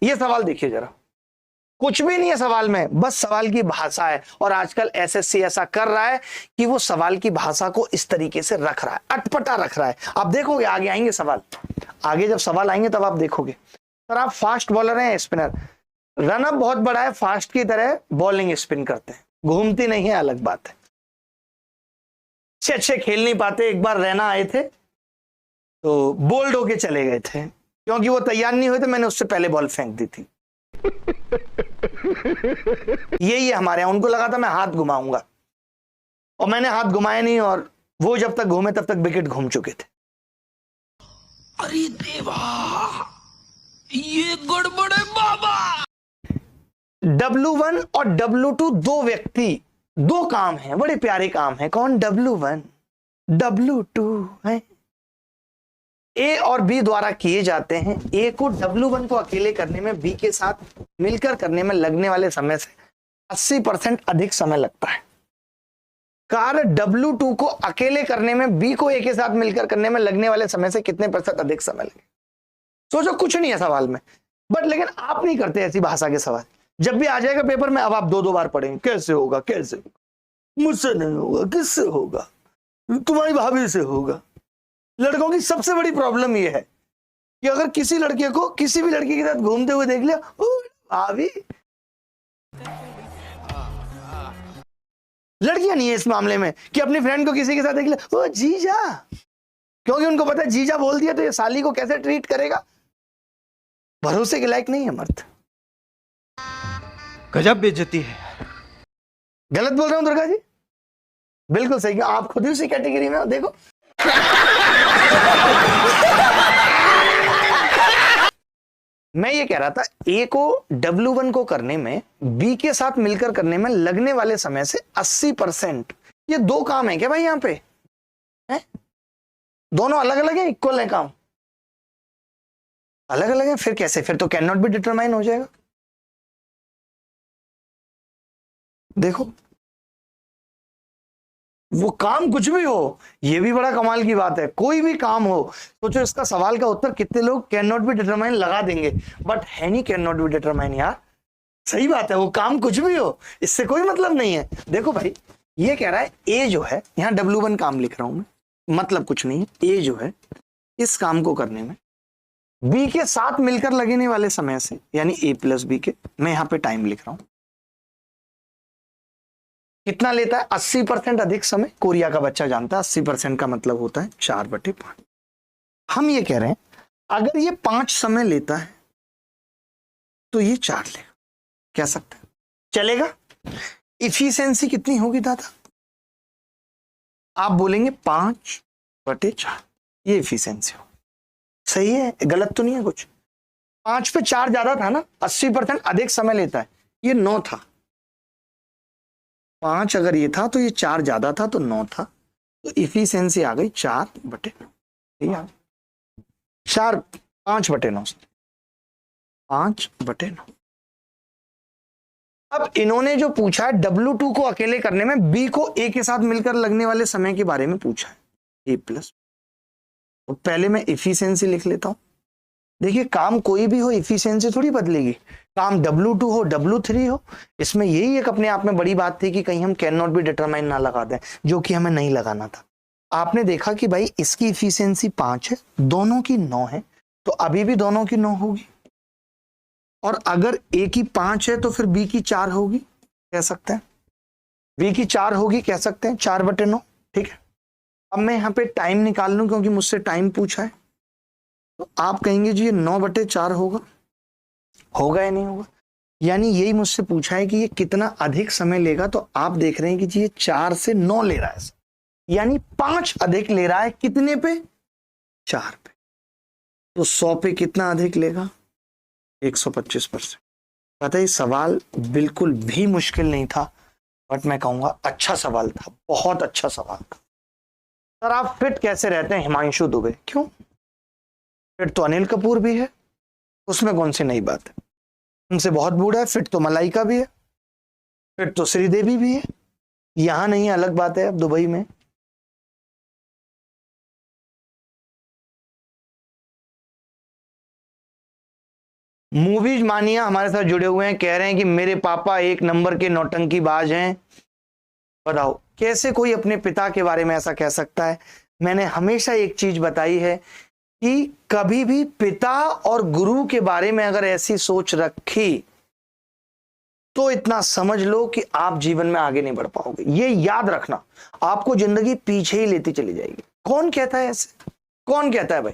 ये सवाल देखिए जरा, कुछ भी नहीं है सवाल में, बस सवाल की भाषा है। और आजकल एसएससी ऐसा कर रहा है कि वो सवाल की भाषा को इस तरीके से रख रहा है, अटपटा रख रहा है। आप देखोगे आगे आएंगे सवाल, आगे जब सवाल आएंगे तब आप देखोगे। सर आप फास्ट बॉलर हैं, स्पिनर, रनअप बहुत बड़ा है, फास्ट की तरह बॉलिंग स्पिन करते हैं, घूमती नहीं है, अलग बात है। अच्छे खेल नहीं पाते। एक बार रैना आए थे तो बोल्ड होके चले गए थे, क्योंकि वो तैयार नहीं हुए थे, मैंने उससे पहले बॉल फेंक दी थी। यही है हमारे यहां, उनको लगा था मैं हाथ घुमाऊंगा और मैंने हाथ घुमाया नहीं, और वो जब तक घूमे तब तक विकेट घूम चुके थे। अरे देवा, ये गड़बड़ है बाबा। W1 और W2 दो व्यक्ति, दो काम हैं, बड़े प्यारे काम हैं। कौन? W1, W2 है। ए और बी द्वारा किए जाते हैं। ए को W1 को अकेले करने में बी के साथ मिलकर करने में लगने वाले समय से 80% अधिक समय लगता है। कार्य W2 को अकेले करने में बी को ए के साथ मिलकर करने में लगने वाले समय से कितने प्रतिशत अधिक समय लगे? सोचो, कुछ नहीं है सवाल में, बट लेकिन आप नहीं करते ऐसी भाषा के सवाल। जब भी आ जाएगा पेपर में, अब आप दो दो बार पढ़ेंगे, कैसे होगा, कैसे होगा, मुझसे नहीं होगा, किससे होगा, तुम्हारी भाभी से होगा। लड़कों की सबसे बड़ी प्रॉब्लम यह है कि अगर किसी लड़के को किसी भी लड़की के साथ घूमते हुए देख लिया, भाभी। लड़कियां नहीं है इस मामले में कि अपनी फ्रेंड को किसी के साथ देख लिया, ओ जीजा, क्योंकि उनको पता है जीजा बोल दिया तो ये साली को कैसे ट्रीट करेगा। भरोसे के लायक नहीं है मर्द। गजब बेइज्जती है। गलत बोल रहा हूं दुर्गा जी? बिल्कुल सही, आप खुद ही उसी कैटेगरी में हो। देखो मैं ये कह रहा था, ए को W1 को करने में बी के साथ मिलकर करने में लगने वाले समय से 80%। ये दो काम है क्या भाई यहां पे? है? दोनों अलग अलग है, इक्वल है काम? अलग अलग है, फिर कैसे? फिर तो कैन नॉट बी डिटरमाइन हो जाएगा। देखो, वो काम कुछ भी हो, ये भी बड़ा कमाल की बात है। कोई भी काम हो, सोचो इसका सवाल का उत्तर कितने लोग कैन नॉट बी डिटरमाइन लगा देंगे, बट है नहीं कैन नॉट बी डिटरमाइन यार। सही बात है, वो काम कुछ भी हो, इससे कोई मतलब नहीं है। देखो भाई, ये कह रहा है ए जो है, यहां W1 काम लिख रहा हूं मैं, मतलब कुछ नहीं है। ए जो है, इस काम को करने में बी के साथ मिलकर लगने वाले समय से, यानी ए प्लस बी के, मैं यहां पे टाइम लिख रहा हूं, कितना लेता है? 80% अधिक समय। कोरिया का बच्चा जानता है 80% का मतलब होता है 4/5। हम ये कह रहे हैं अगर ये 5 समय लेता है तो ये 4 लेगा, कह सकते हैं, चलेगा? इफिशिएंसी कितनी होगी दादा? आप बोलेंगे 5/4, ये इफिशिएंसी हो। सही है, गलत तो नहीं है कुछ। 5 पे 4 ज्यादा था ना, 80% अधिक समय लेता है, ये 9 था। 5 अगर ये था तो ये 4 ज्यादा था, तो 9 था, तो इफिशिएंसी आ गई 4/9। ठीक है, 5/9, 5/9। अब इन्होंने जो पूछा है W2 को अकेले करने में बी को ए के साथ मिलकर लगने वाले समय के बारे में पूछा है, ए प्लस। तो पहले मैं इफिशिएंसी लिख लेता हूं। देखिए, काम कोई भी हो, इफिशिएंसी थोड़ी बदलेगी। काम W2 हो, W3 हो, इसमें यही एक अपने आप में बड़ी बात थी कि कहीं हम कैन नॉट बी डिटरमाइन ना लगा दें, जो कि हमें नहीं लगाना था। आपने देखा कि भाई इसकी इफिशिएंसी 5 है, दोनों की 9 है, तो अभी भी दोनों की 9 होगी। और अगर ए की 5 है तो फिर बी की 4 होगी, कह सकते हैं। बी की 4 होगी, कह सकते हैं 4/9। ठीक है, अब मैं यहाँ पे टाइम निकाल लूं क्योंकि मुझसे टाइम पूछा है, तो आप कहेंगे जी ये 9/4 होगा या नहीं होगा? यानी यही मुझसे पूछा है कि ये कितना अधिक समय लेगा, तो आप देख रहे हैं कि जी ये 4 से 9 ले रहा है, यानी 5 अधिक ले रहा है। कितने पे? 4 पे। तो 100 पे कितना अधिक लेगा? 125%। पता है, सवाल बिल्कुल भी मुश्किल नहीं था, बट मैं कहूंगा अच्छा सवाल था, बहुत अच्छा सवाल था। सर आप फिट कैसे रहते हैं हिमांशु दुबे? क्यों फिट? तो अनिल कपूर भी है, उसमें कौन सी नई बात है? उनसे बहुत बूढ़ा है। फिट तो मलाइका भी है, फिट तो श्रीदेवी भी है। यहां नहीं है, अलग बात है, अब दुबई में मूवीज मानिया हमारे साथ जुड़े हुए हैं, कह रहे हैं कि मेरे पापा एक नंबर के नौटंकीबाज हैं। बताओ कैसे कोई अपने पिता के बारे में ऐसा कह सकता है। मैंने हमेशा एक चीज बताई है कि कभी भी पिता और गुरु के बारे में अगर ऐसी सोच रखी तो इतना समझ लो कि आप जीवन में आगे नहीं बढ़ पाओगे। ये याद रखना, आपको जिंदगी पीछे ही लेती चली जाएगी। कौन कहता है ऐसे, कौन कहता है भाई?